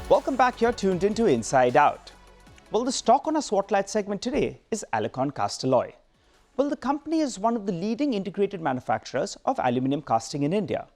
Welcome back. You're tuned into Inside Out. Well, the stock on our Swotlight segment today is Alicon Castalloy. Well, the company is one of the leading integrated manufacturers of aluminium casting in India.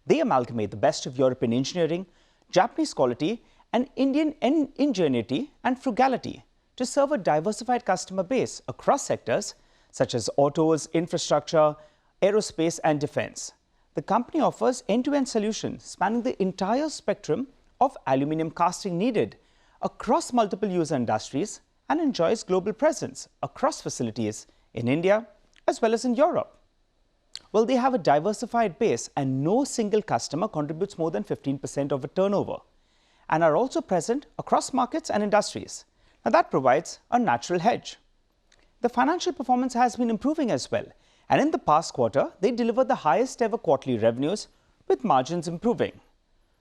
They amalgamate the best of European engineering, Japanese quality, and Indian ingenuity and frugality to serve a diversified customer base across sectors such as autos, infrastructure, aerospace, and defense. The company offers end-to-end solutions spanning the entire spectrum of aluminium casting needed across multiple user industries and enjoys global presence across facilities in India as well as in Europe. Well, they have a diversified base and no single customer contributes more than 15% of a turnover and are also present across markets and industries. Now, that provides a natural hedge. The financial performance has been improving as well, and in the past quarter, they delivered the highest ever quarterly revenues with margins improving.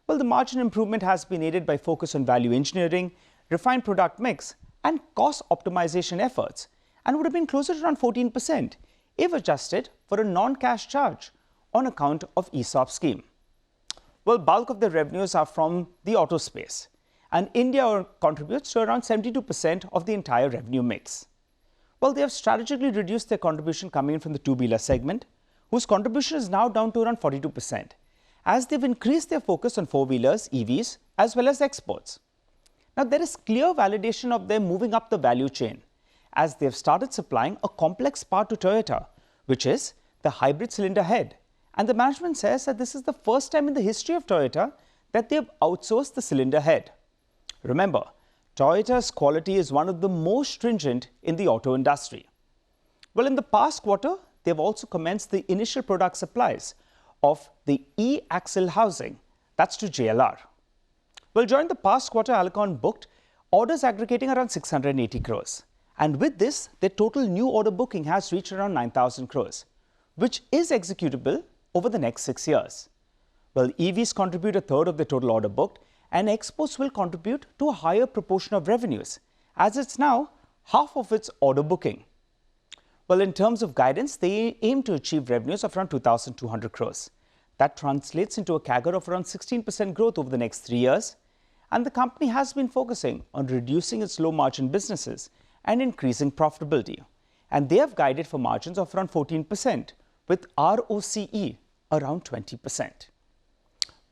Well, the margin improvement has been aided by focus on value engineering, refined product mix, and cost optimization efforts, and would have been closer to around 14% if adjusted for a non-cash charge on account of ESOP scheme. Well, bulk of the revenues are from the auto space, and India contributes to around 72% of the entire revenue mix. Well, they have strategically reduced their contribution coming in from the two-wheeler segment, whose contribution is now down to around 42%. As they've increased their focus on four-wheelers, EVs, as well as exports. Now, there is clear validation of them moving up the value chain, as they've started supplying a complex part to Toyota, which is the hybrid cylinder head. And the management says that this is the first time in the history of Toyota that they've outsourced the cylinder head. Remember, Toyota's quality is one of the most stringent in the auto industry. Well, in the past quarter, they've also commenced the initial product supplies of the E-axle housing, that's to JLR. Well, during the past quarter, Alicon booked orders aggregating around 680 crores. And with this, their total new order booking has reached around 9,000 crores, which is executable over the next 6 years. Well, EVs contribute a third of the total order booked, and exports will contribute to a higher proportion of revenues, as it's now half of its order booking. Well, in terms of guidance, they aim to achieve revenues of around 2,200 crores. That translates into a CAGR of around 16% growth over the next 3 years. And the company has been focusing on reducing its low-margin businesses and increasing profitability. And they have guided for margins of around 14%, with ROCE around 20%.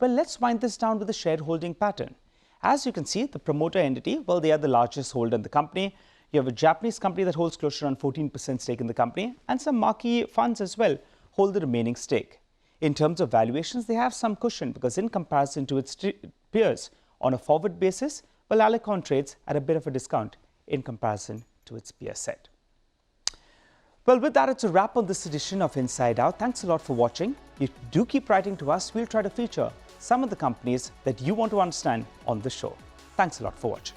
Well, let's wind this down with the shareholding pattern. As you can see, the promoter entity, well, they are the largest holder in the company. You have a Japanese company that holds close to around 14% stake in the company, and some marquee funds as well hold the remaining stake. In terms of valuations, they have some cushion because in comparison to its peers on a forward basis, well, Alicon trades at a bit of a discount in comparison to its peer set. Well, with that, it's a wrap on this edition of Inside Out. Thanks a lot for watching. You do keep writing to us. We'll try to feature some of the companies that you want to understand on the show. Thanks a lot for watching.